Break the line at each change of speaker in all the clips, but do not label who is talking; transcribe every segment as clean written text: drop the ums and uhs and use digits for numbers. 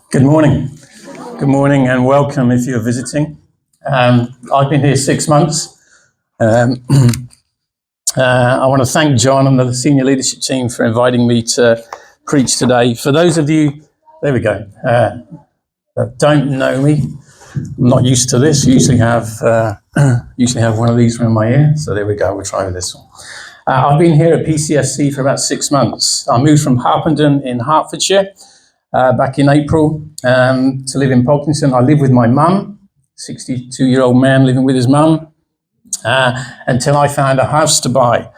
Good morning. Good morning and welcome if you're visiting. I've been here 6 months. I want to thank John and the senior leadership team for inviting me to preach today. For those of you, there we go, that don't know me, I'm not used to this. Usually have one of these around my ear. So there we go, we'll try with this one. I've been here at PCSC for about 6 months. I moved from Harpenden in Hertfordshire back in April to live in Polkington. I live with my mum, 62-year-old man living with his mum, until I found a house to buy.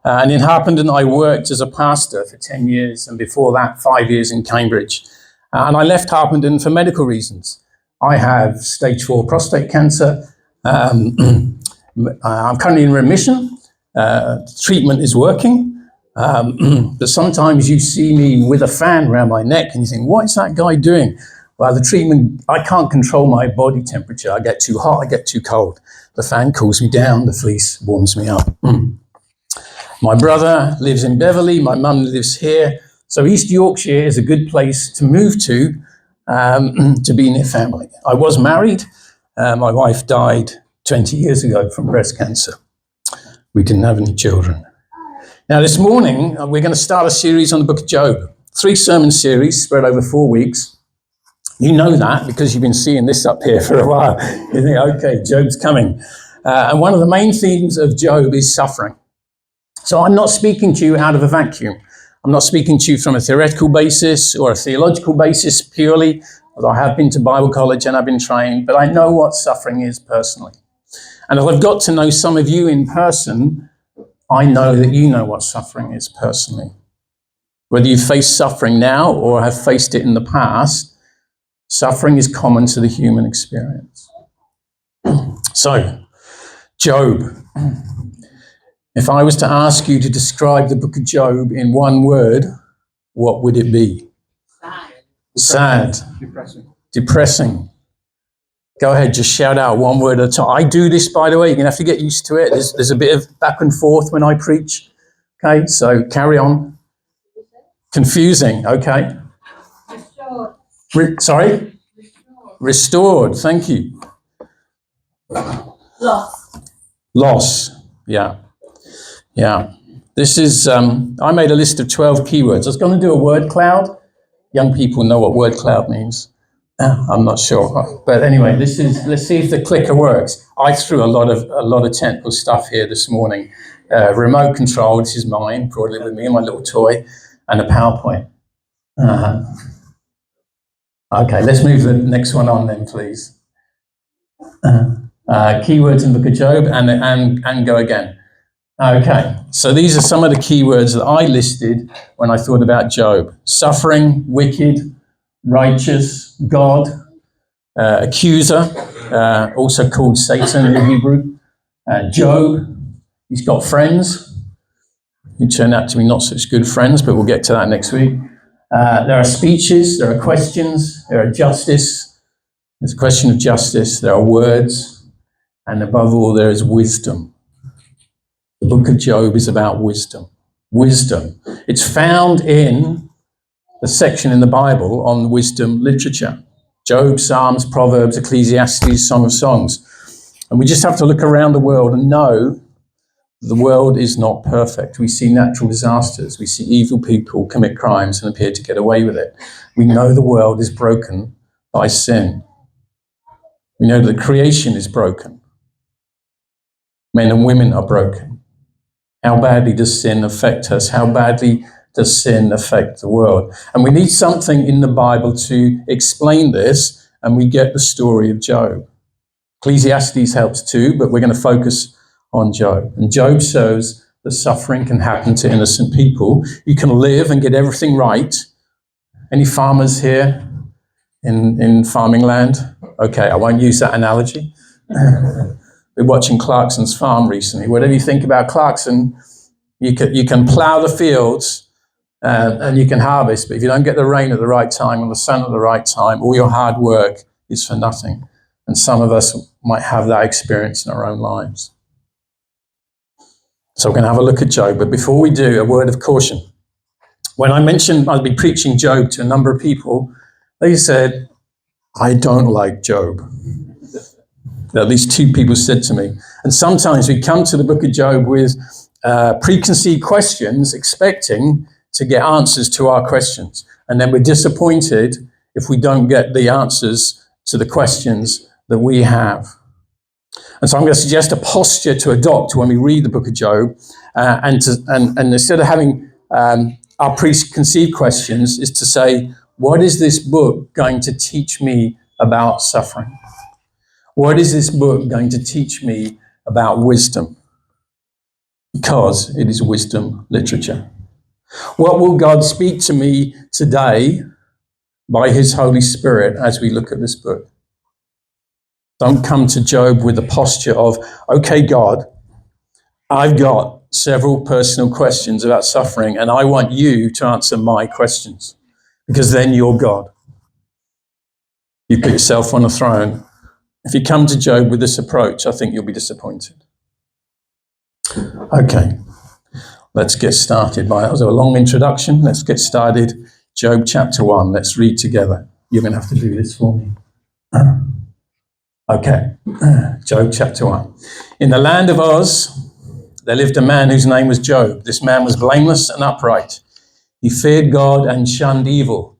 And in Harpenden, I worked as a pastor for 10 years, and before that, 5 years in Cambridge. And I left Harpenden for medical reasons. I have stage 4 prostate cancer. I'm currently in remission. Treatment is working. But sometimes you see me with a fan around my neck and you think, what is that guy doing? Well, the treatment, I can't control my body temperature. I get too hot, I get too cold. The fan cools me down, the fleece warms me up. My brother lives in Beverley, my mum lives here. So East Yorkshire is a good place to move to be near family. I was married. My wife died 20 years ago from breast cancer. We didn't have any children. Now, this morning, we're going to start a series on the book of Job. 3 sermon series spread over 4 weeks. You know that because you've been seeing this up here for a while. You think, okay, Job's coming. And one of the main themes of Job is suffering. So I'm not speaking to you out of a vacuum. I'm not speaking to you from a theoretical basis or a theological basis purely, although I have been to Bible college and I've been trained, but I know what suffering is personally. And if I've got to know some of you in person, I know that you know what suffering is personally. Whether you face suffering now or have faced it in the past, suffering is common to the human experience. So, Job. If I was to ask you to describe the book of Job in one word, what would it be? Sad. Depressing. Go ahead, just shout out one word at a time. I do this, by the way. You're going to have to get used to it. There's a bit of back and forth when I preach. Okay, so carry on. Confusing, okay. Restored. Sorry? Restored, thank you. Loss, yeah. This is, I made a list of 12 keywords. I was going to do a word cloud. Young people know what word cloud means. I'm not sure, but anyway, let's see if the clicker works. I threw a lot of technical stuff here this morning. Remote control, this is mine, brought it with me, my little toy, and a PowerPoint. Okay, let's move the next one on then, please. Keywords in the book of Job, and go again. Okay, so these are some of the keywords that I listed when I thought about Job. Suffering, wicked, righteous, God, accuser, also called Satan in Hebrew. Job, he's got friends who turn out to be not such good friends, but we'll get to that next week. There are speeches, there are questions, there are justice. There's a question of justice, there are words, and above all, there is wisdom. The book of Job is about wisdom. Wisdom. It's found in the section in the Bible on wisdom literature. Job, Psalms, Proverbs, Ecclesiastes, Song of Songs. And we just have to look around the world and know the world is not perfect. We see natural disasters. We see evil people commit crimes and appear to get away with it. We know the world is broken by sin. We know that creation is broken. Men and women are broken. How badly does sin affect us? How badly does sin affect the world? And we need something in the Bible to explain this, and we get the story of Job. Ecclesiastes helps too, but we're going to focus on Job. And Job shows that suffering can happen to innocent people. You can live and get everything right. Any farmers here in farming land? Okay, I won't use that analogy. We're watching Clarkson's farm recently. Whatever you think about Clarkson, you can plow the fields and you can harvest, but if you don't get the rain at the right time and the sun at the right time, all your hard work is for nothing. And some of us might have that experience in our own lives. So we're going to have a look at Job, but before we do, a word of caution. When I mentioned I'd be preaching Job to a number of people, They said, I don't like Job. At least two people said to me. And sometimes we come to the book of Job with preconceived questions, expecting to get answers to our questions. And then we're disappointed if we don't get the answers to the questions that we have. And so I'm going to suggest a posture to adopt when we read the book of Job, and instead of having our preconceived questions, is to say, what is this book going to teach me about suffering? What is this book going to teach me about wisdom? Because it is wisdom literature. What will God speak to me today by his Holy Spirit as we look at this book? Don't come to Job with the posture of, okay, God, I've got several personal questions about suffering, and I want you to answer my questions, because then you're God. You put yourself on a throne. If you come to Job with this approach, I think you'll be disappointed. Okay, let's get started. That was a long introduction. Let's get started. Job chapter 1. Let's read together. You're going to have to do this for me. Okay, Job chapter 1. In the land of Oz, there lived a man whose name was Job. This man was blameless and upright. He feared God and shunned evil.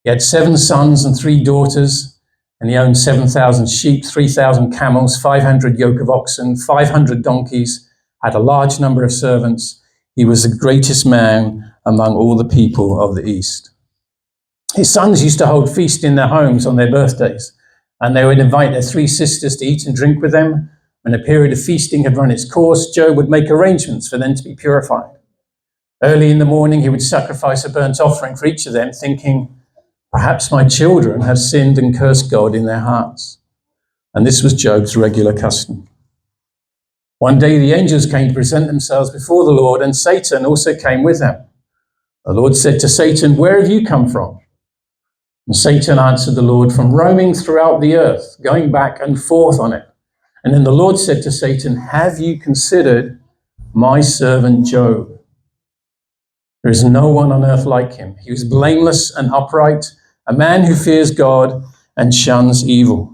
He had 7 sons and 3 daughters, and he owned 7,000 sheep, 3,000 camels, 500 yoke of oxen, 500 donkeys, had a large number of servants. He was the greatest man among all the people of the East. His sons used to hold feast in their homes on their birthdays, and they would invite their 3 sisters to eat and drink with them. When a period of feasting had run its course, Job would make arrangements for them to be purified. Early in the morning, he would sacrifice a burnt offering for each of them, thinking, perhaps my children have sinned and cursed God in their hearts. And this was Job's regular custom. One day the angels came to present themselves before the Lord, and Satan also came with them. The Lord said to Satan, where have you come from? And Satan answered the Lord, from roaming throughout the earth, going back and forth on it. And then the Lord said to Satan, have you considered my servant Job? There is no one on earth like him. He was blameless and upright, a man who fears God and shuns evil.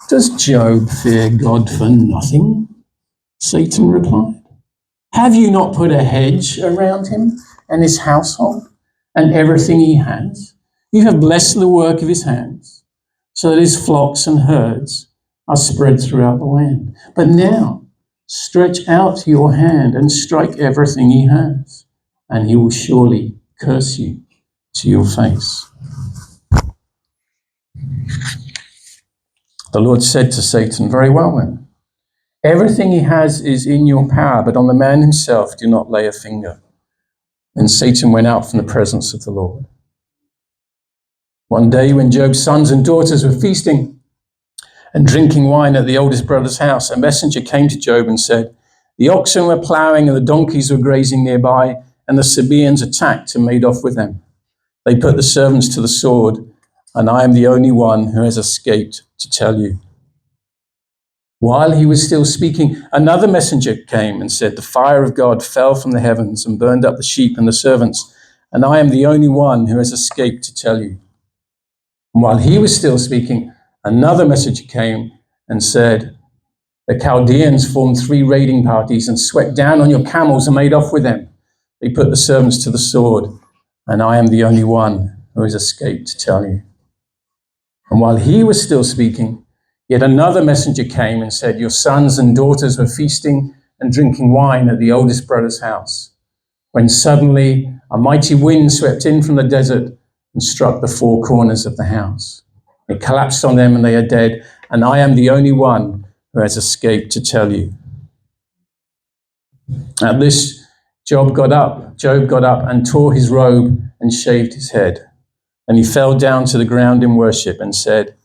Does Job fear God for nothing? Satan replied. Have you not put a hedge around him and his household and everything he has? You have blessed the work of his hands, so that his flocks and herds are spread throughout the land. But now stretch out your hand and strike everything he has, and he will surely curse you to your face. The Lord said to Satan, very well then, everything he has is in your power, but on the man himself do not lay a finger. And Satan went out from the presence of the Lord. One day when Job's sons and daughters were feasting and drinking wine at the oldest brother's house, a messenger came to Job and said, the oxen were ploughing and the donkeys were grazing nearby, and the Sabaeans attacked and made off with them. They put the servants to the sword, and I am the only one who has escaped to tell you. While he was still speaking, another messenger came and said, the fire of God fell from the heavens and burned up the sheep and the servants, and I am the only one who has escaped to tell you. And while he was still speaking, another messenger came and said, the Chaldeans formed 3 raiding parties and swept down on your camels and made off with them. They put the servants to the sword, and I am the only one who has escaped to tell you. And while he was still speaking, yet another messenger came and said, your sons and daughters were feasting and drinking wine at the oldest brother's house, when suddenly a mighty wind swept in from the desert and struck the 4 corners of the house. It collapsed on them and they are dead, and I am the only one who has escaped to tell you. At this, Job got up and tore his robe and shaved his head. And he fell down to the ground in worship and said,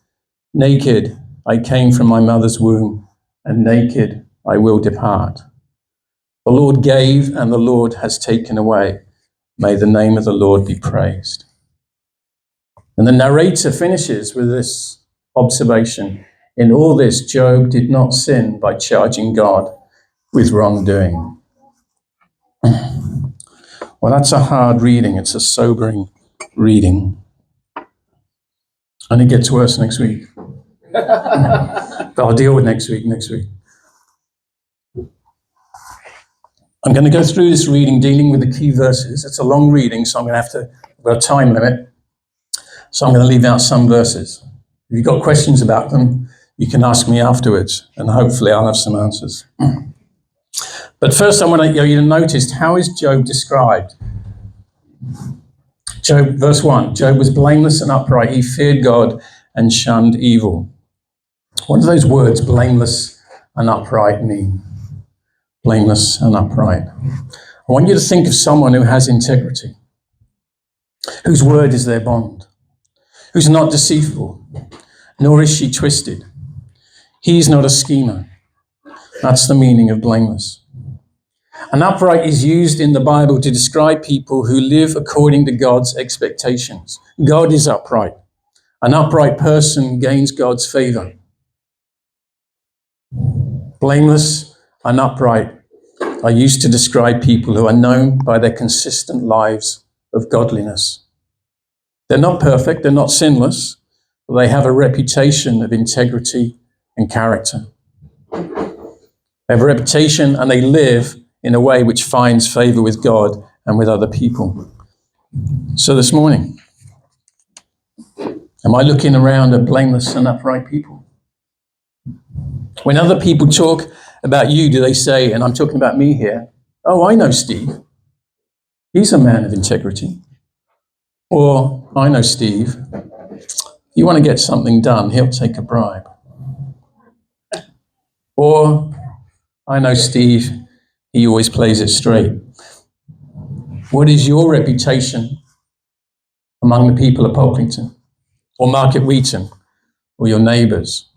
naked I came from my mother's womb, and naked I will depart. The Lord gave, and the Lord has taken away. May the name of the Lord be praised. And the narrator finishes with this observation. In all this, Job did not sin by charging God with wrongdoing. Well, that's a hard reading. It's a sobering reading. And it gets worse next week. But I'll deal with next week. I'm going to go through this reading, dealing with the key verses. It's a long reading, so I've got a time limit. So I'm going to leave out some verses. If you've got questions about them, you can ask me afterwards, and hopefully I'll have some answers. But first, I want you to notice, how is Job described? Job, verse 1, Job was blameless and upright. He feared God and shunned evil. What do those words, blameless and upright, mean? Blameless and upright. I want you to think of someone who has integrity, whose word is their bond, who's not deceitful, nor is she twisted. He's not a schemer. That's the meaning of blameless. And upright is used in the Bible to describe people who live according to God's expectations. God is upright. An upright person gains God's favor. Blameless and upright are used to describe people who are known by their consistent lives of godliness. They're not perfect, they're not sinless, but they have a reputation of integrity and character. They have a reputation and they live in a way which finds favor with God and with other people. So this morning, am I looking around at blameless and upright people? When other people talk about you, do they say, and I'm talking about me here, oh, I know Steve. He's a man of integrity. Or, I know Steve. If you want to get something done, he'll take a bribe. Or, I know Steve. He always plays it straight. What is your reputation among the people of Polkington, or Market Wheaton, or your neighbours,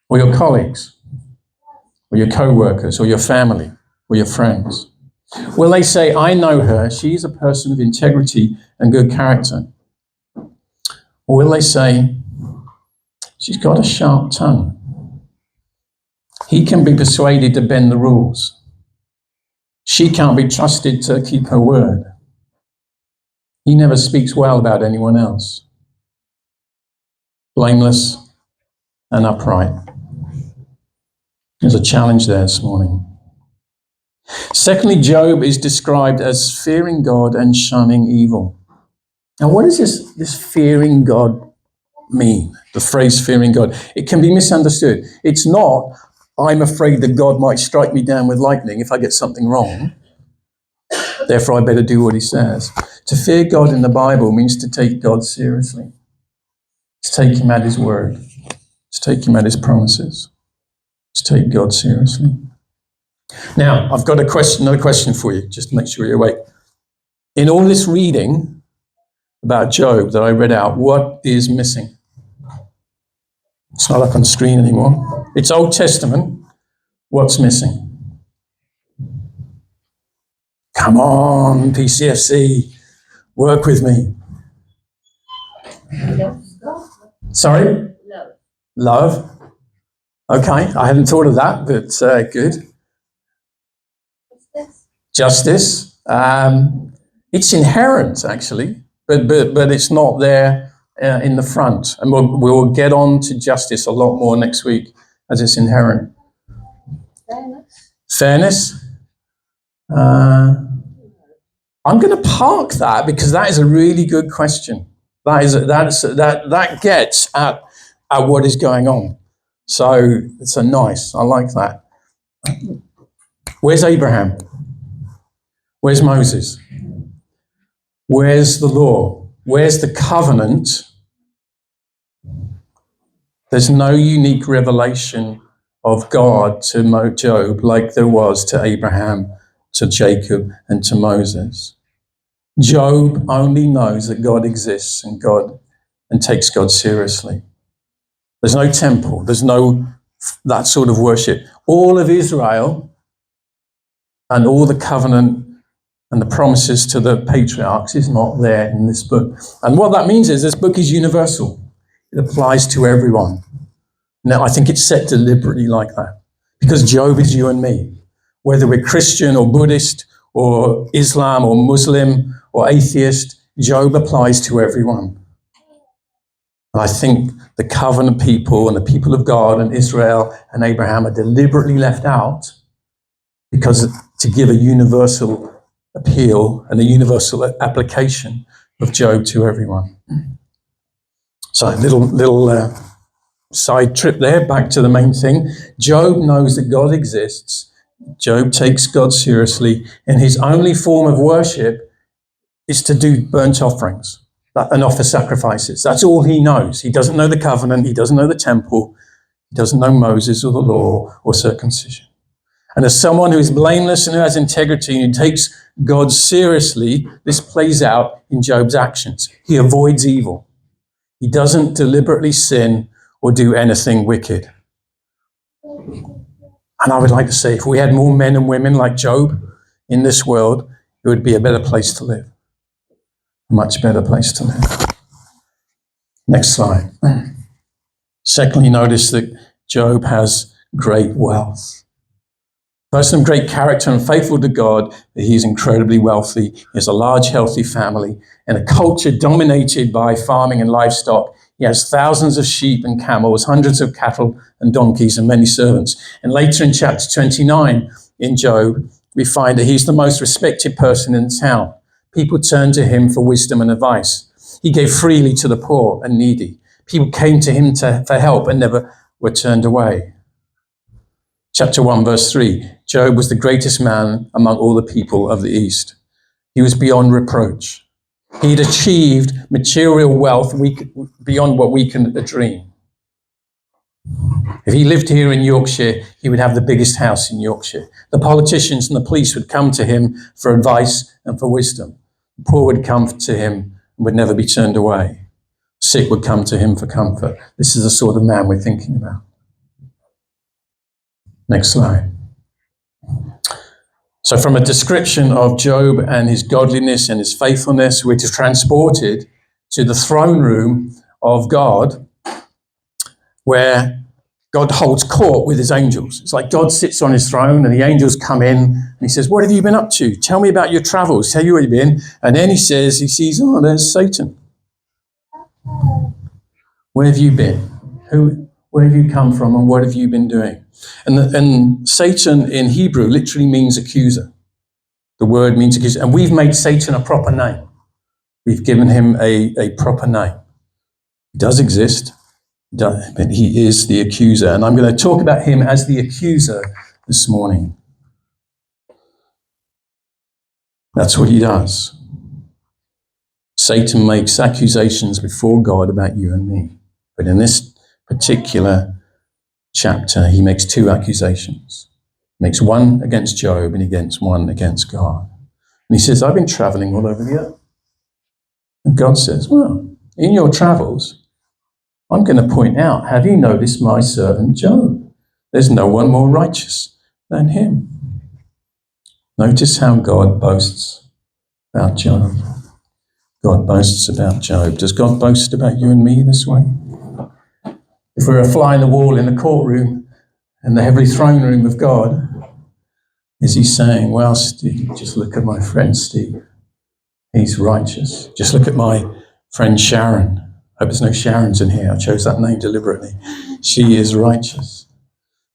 or your colleagues, or your co-workers, or your family, or your friends? Will they say, I know her, she's a person of integrity and good character? Or will they say, she's got a sharp tongue. He can be persuaded to bend the rules. She can't be trusted to keep her word. He never speaks well about anyone else. Blameless and upright. There's a challenge there this morning. Secondly, Job is described as fearing God and shunning evil. Now, what does this fearing God mean? The phrase fearing God. It can be misunderstood. It's not, I'm afraid that God might strike me down with lightning if I get something wrong. Therefore, I better do what he says. To fear God in the Bible means to take God seriously. To take him at his word. To take him at his promises. To take God seriously. Now, I've got another question for you, just to make sure you're awake. In all this reading about Job that I read out, what is missing? It's not up on the screen anymore. It's Old Testament. What's missing? Come on, PCFC, work with me. Sorry? Love. Okay, I hadn't thought of that, but good. Justice. It's inherent, actually, but it's not there in the front. And we'll get on to justice a lot more next week, as it's inherent. Fairness. I'm going to park that because that is a really good question. That gets at what is going on. So it's I like that. Where's Abraham? Where's Moses? Where's the law? Where's the covenant? There's no unique revelation of God to Job like there was to Abraham, to Jacob, and to Moses. Job only knows that God exists and takes God seriously. There's no temple. There's no that sort of worship. All of Israel and all the covenant and the promises to the patriarchs is not there in this book. And what that means is this book is universal. It applies to everyone. Now, I think it's set deliberately like that because Job is you and me. Whether we're Christian or Buddhist or Islam or Muslim or atheist, Job applies to everyone. And I think the covenant people and the people of God and Israel and Abraham are deliberately left out because to give a universal appeal and a universal application of Job to everyone. So little side trip there, back to the main thing. Job knows that God exists. Job takes God seriously, and his only form of worship is to do burnt offerings and offer sacrifices. That's all he knows. He doesn't know the covenant. He doesn't know the temple. He doesn't know Moses or the law or circumcision. And as someone who is blameless and who has integrity and who takes God seriously, this plays out in Job's actions. He avoids evil. He doesn't deliberately sin or do anything wicked. And I would like to say, if we had more men and women like Job in this world, it would be a better place to live. A much better place to live. Next slide. Secondly, notice that Job has great wealth. Person of great character and faithful to God, he is incredibly wealthy. He has a large, healthy family and a culture dominated by farming and livestock. He has thousands of sheep and camels, hundreds of cattle and donkeys, and many servants. And later in chapter 29 in Job, we find that he's the most respected person in town. People turned to him for wisdom and advice. He gave freely to the poor and needy. People came to him for help and never were turned away. Chapter 1, verse 3, Job was the greatest man among all the people of the East. He was beyond reproach. He'd achieved material wealth beyond what we can dream. If he lived here in Yorkshire, he would have the biggest house in Yorkshire. The politicians and the police would come to him for advice and for wisdom. The poor would come to him and would never be turned away. The sick would come to him for comfort. This is the sort of man we're thinking about. Next slide. So from a description of Job and his godliness and his faithfulness, we're transported to the throne room of God, where God holds court with his angels. It's like God sits on his throne and the angels come in and he says, what have you been up to? Tell me about your travels. Tell you where you've been. And then he sees, oh, there's Satan. Where have you been? Where have you come from and what have you been doing? And Satan in Hebrew literally means accuser. The word means accuser. And we've made Satan a proper name. We've given him a proper name. He does exist, but he is the accuser. And I'm going to talk about him as the accuser this morning. That's what he does. Satan makes accusations before God about you and me. But in this particular chapter, he makes two accusations. He makes one against Job and he gets one against God. And he says, I've been traveling all over the earth. And God says, well, in your travels, I'm going to point out, have you noticed my servant Job? There's no one more righteous than him. Notice how God boasts about Job. God boasts about Job. Does God boast about you and me this way? If we're a fly in the wall in the courtroom and the heavenly throne room of God, is he saying, well, Steve, just look at my friend Steve. He's righteous. Just look at my friend Sharon. I hope there's no Sharons in here. I chose that name deliberately. She is righteous.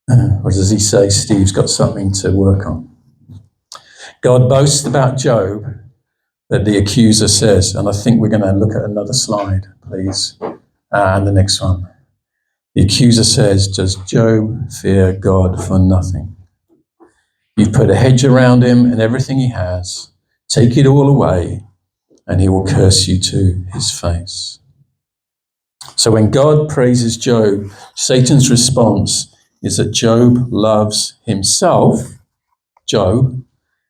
Or does he say Steve's got something to work on? God boasts about Job that the accuser says, and I think we're going to look at another slide, please, and the next one. The accuser says, does Job fear God for nothing? You've put a hedge around him and everything he has. Take it all away, and he will curse you to his face. So when God praises Job, Satan's response is that Job loves himself, Job,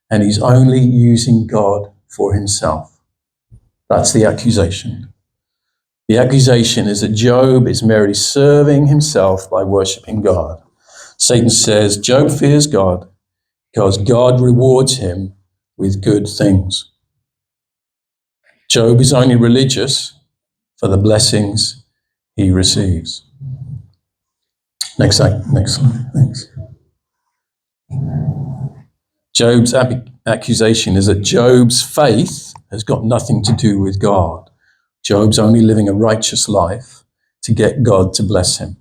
and he's only using God for himself. That's the accusation. The accusation is that Job is merely serving himself by worshipping God. Satan says Job fears God because God rewards him with good things. Job is only religious for the blessings he receives. Next slide. Thanks. Job's accusation is that Job's faith has got nothing to do with God. Job's only living a righteous life, to get God to bless him.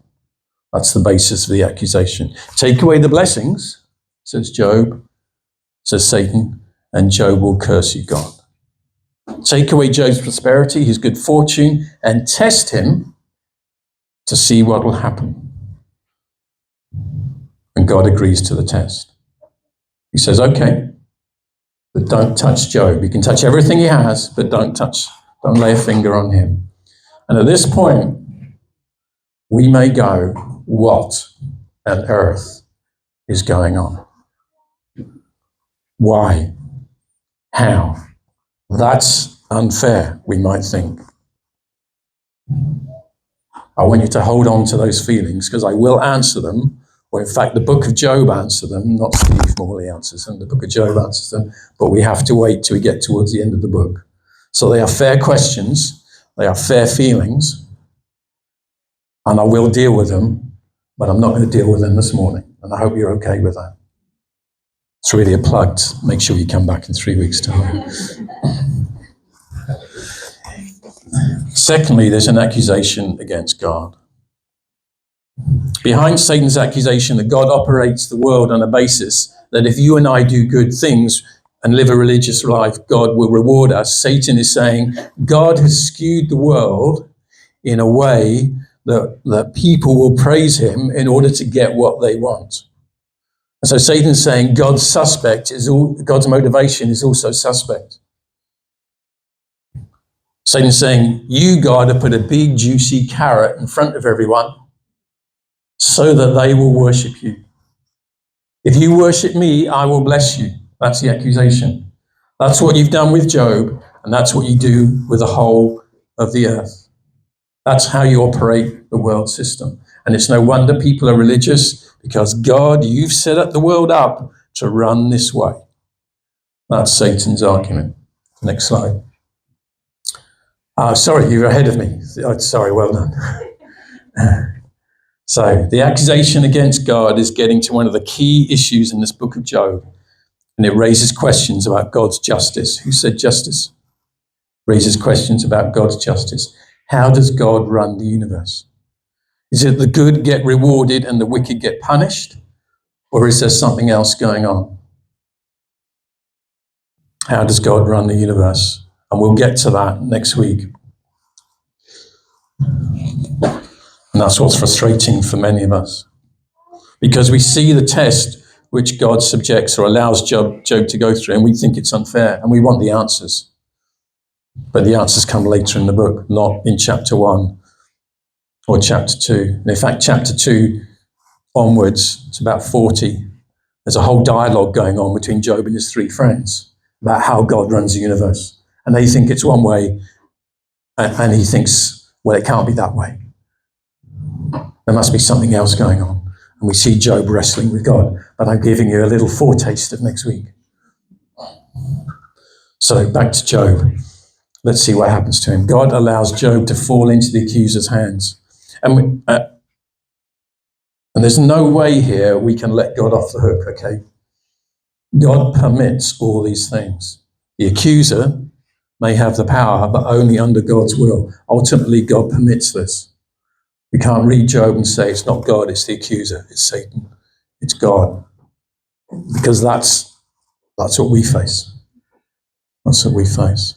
That's the basis of the accusation. Take away the blessings, says Job, says Satan, and Job will curse you, God. Take away Job's prosperity, his good fortune, and test him to see what will happen. And God agrees to the test. He says, okay, but don't touch Job. You can touch everything he has, but don't lay a finger on him. And at this point, we may go, what on earth is going on? Why? How? That's unfair, we might think. I want you to hold on to those feelings because I will answer them. Or in fact, the book of Job answers them, not Steve Morley answers them, the book of Job answers them, but we have to wait till we get towards the end of the book. So they are fair questions, they are fair feelings, and I will deal with them, but I'm not going to deal with them this morning. And I hope you're okay with that. It's really a plug. Make sure you come back in 3 weeks' time. Secondly, there's an accusation against God. Behind Satan's accusation that God operates the world on a basis that if you and I do good things and live a religious life, God will reward us, Satan is saying God has skewed the world in a way that people will praise him in order to get what they want. And so Satan's saying God's motivation is also suspect. Satan's saying, you, God, have put a big, juicy carrot in front of everyone so that they will worship you. If you worship me, I will bless you. That's the accusation. That's what you've done with Job, and that's what you do with the whole of the earth. That's how you operate the world system. And it's no wonder people are religious, because God, you've set up the world up to run this way. That's Satan's argument. Next slide. Sorry, you're ahead of me. Sorry, well done. So the accusation against God is getting to one of the key issues in this book of Job. And it raises questions about God's justice. Who said justice? Raises questions about God's justice. How does God run the universe? Is it the good get rewarded and the wicked get punished? Or is there something else going on? How does God run the universe? And we'll get to that next week. And that's what's frustrating for many of us. Because we see the test which God subjects or allows Job to go through, and we think it's unfair, and we want the answers. But the answers come later in the book, not in chapter 1 or chapter 2. And in fact, chapter 2 onwards, it's about 40. There's a whole dialogue going on between Job and his 3 friends about how God runs the universe. And they think it's one way, and he thinks, well, it can't be that way. There must be something else going on. And we see Job wrestling with God. But I'm giving you a little foretaste of next week. So back to Job. Let's see what happens to him. God allows Job to fall into the accuser's hands. And there's no way here we can let God off the hook, okay? God permits all these things. The accuser may have the power, but only under God's will. Ultimately, God permits this. We can't read Job and say it's not God, it's the accuser, it's Satan, it's God. Because that's what we face. That's what we face.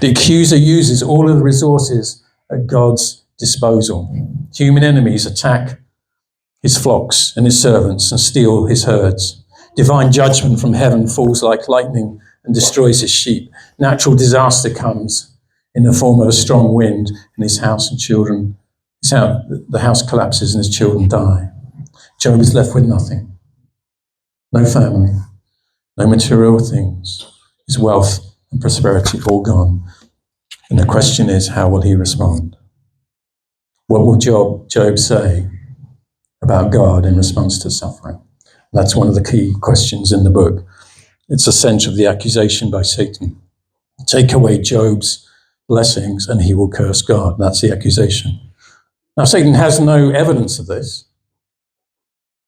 The accuser uses all of the resources at God's disposal. Human enemies attack his flocks and his servants and steal his herds. Divine judgment from heaven falls like lightning and destroys his sheep. Natural disaster comes in the form of a strong wind, and his house and children, the house collapses and his children die. Job is left with nothing. No family, no material things. His wealth and prosperity all gone. And the question is, how will he respond? What will Job say about God in response to suffering? That's one of the key questions in the book. It's the center of the accusation by Satan. Take away Job's blessings and he will curse God. That's the accusation. Now, Satan has no evidence of this.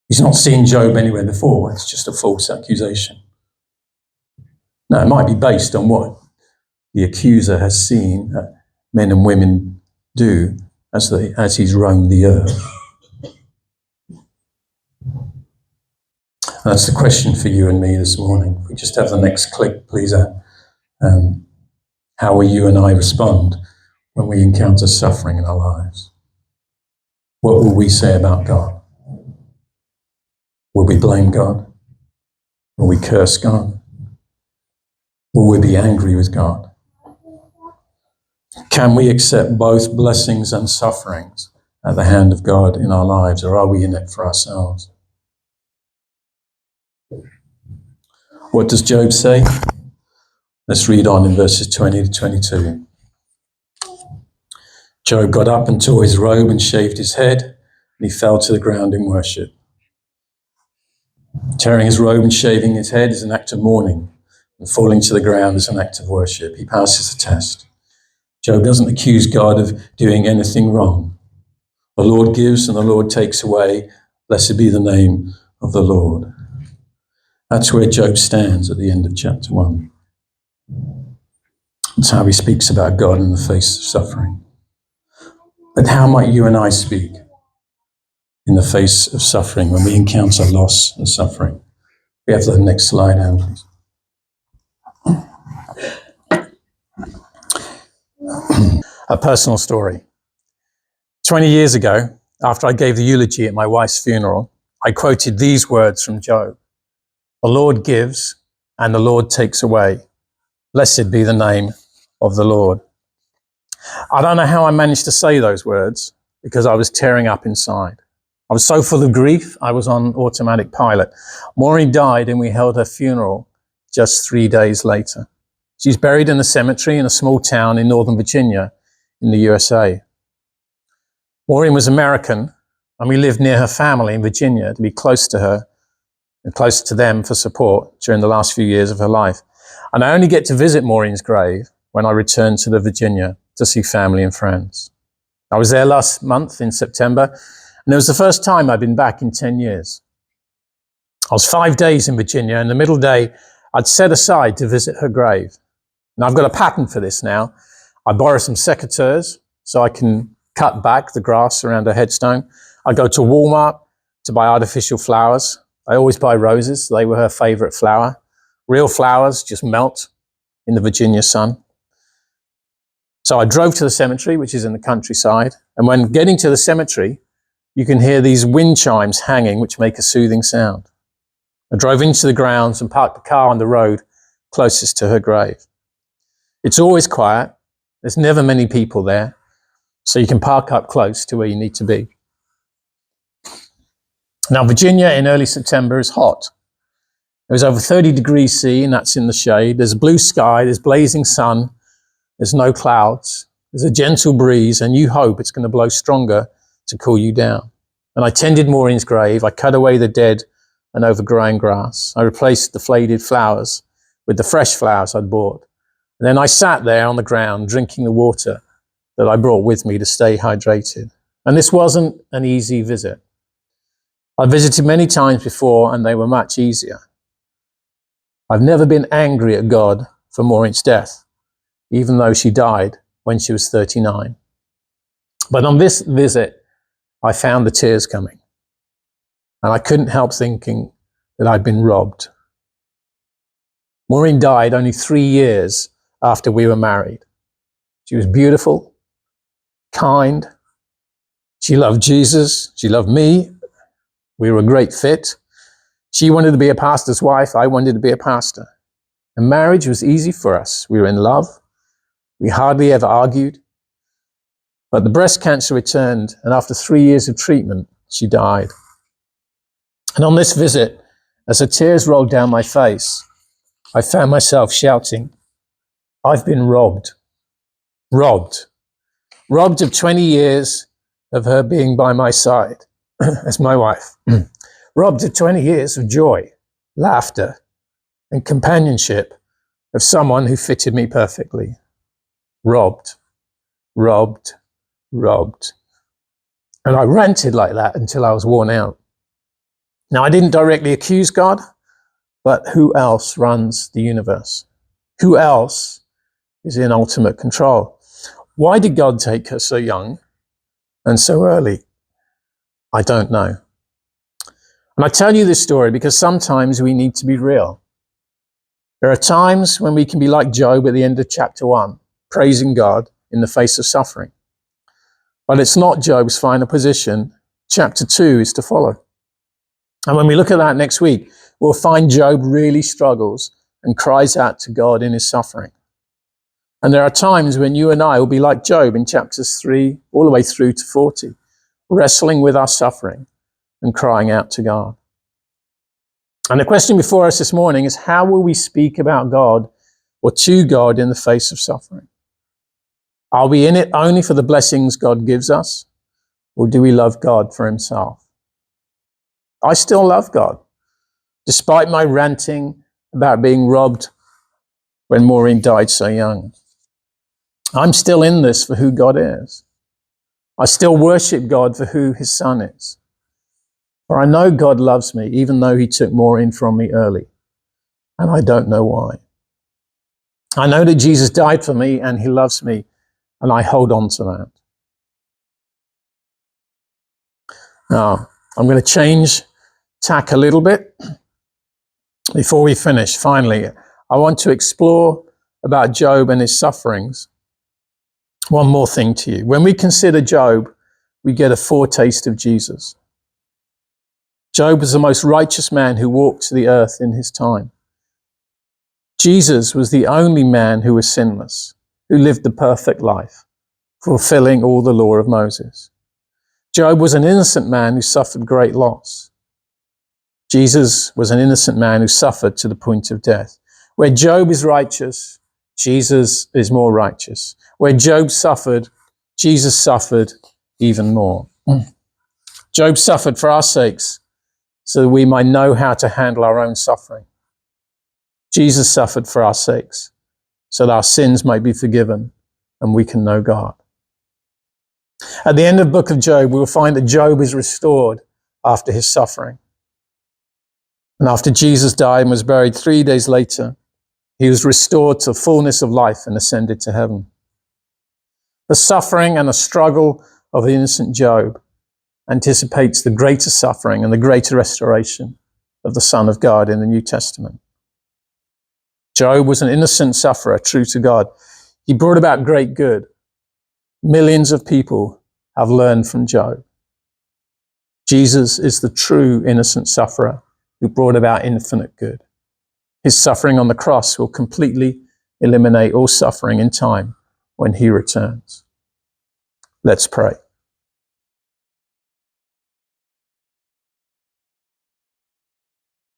He's not seen Job anywhere before. It's just a false accusation. Now, it might be based on what the accuser has seen men and women do as he's roamed the earth? That's the question for you and me this morning. If we just have the next click, please. How will you and I respond when we encounter suffering in our lives? What will we say about God? Will we blame God? Will we curse God? Will we be angry with God? Can we accept both blessings and sufferings at the hand of God in our lives, or are we in it for ourselves? What does Job say? Let's read on in verses 20 to 22. Job got up and tore his robe and shaved his head, and he fell to the ground in worship. Tearing his robe and shaving his head is an act of mourning, and falling to the ground is an act of worship. He passes the test. Job doesn't accuse God of doing anything wrong. The Lord gives and the Lord takes away. Blessed be the name of the Lord. That's where Job stands at the end of chapter 1. That's how he speaks about God in the face of suffering. But how might you and I speak in the face of suffering when we encounter loss and suffering? We have the next slide, Anne, please. A personal story. 20 years ago, after I gave the eulogy at my wife's funeral, I quoted these words from Job. The Lord gives and the Lord takes away. Blessed be the name of the Lord. I don't know how I managed to say those words because I was tearing up inside. I was so full of grief, I was on automatic pilot. Maureen died and we held her funeral just 3 days later. She's buried in a cemetery in a small town in Northern Virginia in the USA. Maureen was American and we lived near her family in Virginia to be close to her and close to them for support during the last few years of her life. And I only get to visit Maureen's grave when I return to the Virginia to see family and friends. I was there last month in September, and it was the first time I'd been back in 10 years. I was 5 days in Virginia, and the middle day I'd set aside to visit her grave. And I've got a pattern for this now. I borrow some secateurs so I can cut back the grass around her headstone. I go to Walmart to buy artificial flowers. I always buy roses. They were her favorite flower. Real flowers just melt in the Virginia sun. So I drove to the cemetery, which is in the countryside. And when getting to the cemetery, you can hear these wind chimes hanging, which make a soothing sound. I drove into the grounds and parked the car on the road closest to her grave. It's always quiet. There's never many people there. So you can park up close to where you need to be. Now, Virginia in early September is hot. It was over 30 degrees C, and that's in the shade. There's blue sky, there's blazing sun, there's no clouds. There's a gentle breeze, and you hope it's going to blow stronger to cool you down. And I tended Maureen's grave. I cut away the dead and overgrown grass. I replaced the faded flowers with the fresh flowers I'd bought. And then I sat there on the ground drinking the water that I brought with me to stay hydrated. And this wasn't an easy visit. I visited many times before, and they were much easier. I've never been angry at God for Maureen's death, even though she died when she was 39. But on this visit, I found the tears coming. And I couldn't help thinking that I'd been robbed. Maureen died only 3 years after we were married. She was beautiful, kind. She loved Jesus. She loved me. We were a great fit. She wanted to be a pastor's wife. I wanted to be a pastor. And marriage was easy for us. We were in love. We hardly ever argued. But the breast cancer returned, and after 3 years of treatment, she died. And on this visit, as the tears rolled down my face, I found myself shouting, I've been robbed. Robbed. Robbed of 20 years of her being by my side as my wife. Robbed of 20 years of joy, laughter, and companionship of someone who fitted me perfectly. Robbed, robbed, robbed. And I ranted like that until I was worn out. Now, I didn't directly accuse God, but who else runs the universe? Who else is in ultimate control? Why did God take her so young and so early? I don't know. And I tell you this story because sometimes we need to be real. There are times when we can be like Job at the end of chapter 1, praising God in the face of suffering. But it's not Job's final position. Chapter 2 is to follow. And when we look at that next week, we'll find Job really struggles and cries out to God in his suffering. And there are times when you and I will be like Job in chapters 3 all the way through to 40, wrestling with our suffering and crying out to God. And the question before us this morning is, how will we speak about God or to God in the face of suffering? Are we in it only for the blessings God gives us, or do we love God for himself? I still love God, despite my ranting about being robbed when Maureen died so young. I'm still in this for who God is. I still worship God for who his son is. For I know God loves me, even though he took Maureen from me early. And I don't know why. I know that Jesus died for me and he loves me, and I hold on to that. Now, I'm going to change tack a little bit before we finish. Finally, I want to explore about Job and his sufferings. One more thing to you. When we consider Job, we get a foretaste of Jesus. Job was the most righteous man who walked the earth in his time. Jesus was the only man who was sinless, who lived the perfect life, fulfilling all the law of Moses. Job was an innocent man who suffered great loss. Jesus was an innocent man who suffered to the point of death. Where Job is righteous, Jesus is more righteous. Where Job suffered, Jesus suffered even more. Job suffered for our sakes so that we might know how to handle our own suffering. Jesus suffered for our sakes so that our sins might be forgiven and we can know God. At the end of the book of Job, we will find that Job is restored after his suffering. And after Jesus died and was buried 3 days later, he was restored to fullness of life and ascended to heaven. The suffering and the struggle of the innocent Job anticipates the greater suffering and the greater restoration of the Son of God in the New Testament. Job was an innocent sufferer, true to God. He brought about great good. Millions of people have learned from Job. Jesus is the true innocent sufferer who brought about infinite good. His suffering on the cross will completely eliminate all suffering in time when he returns. Let's pray.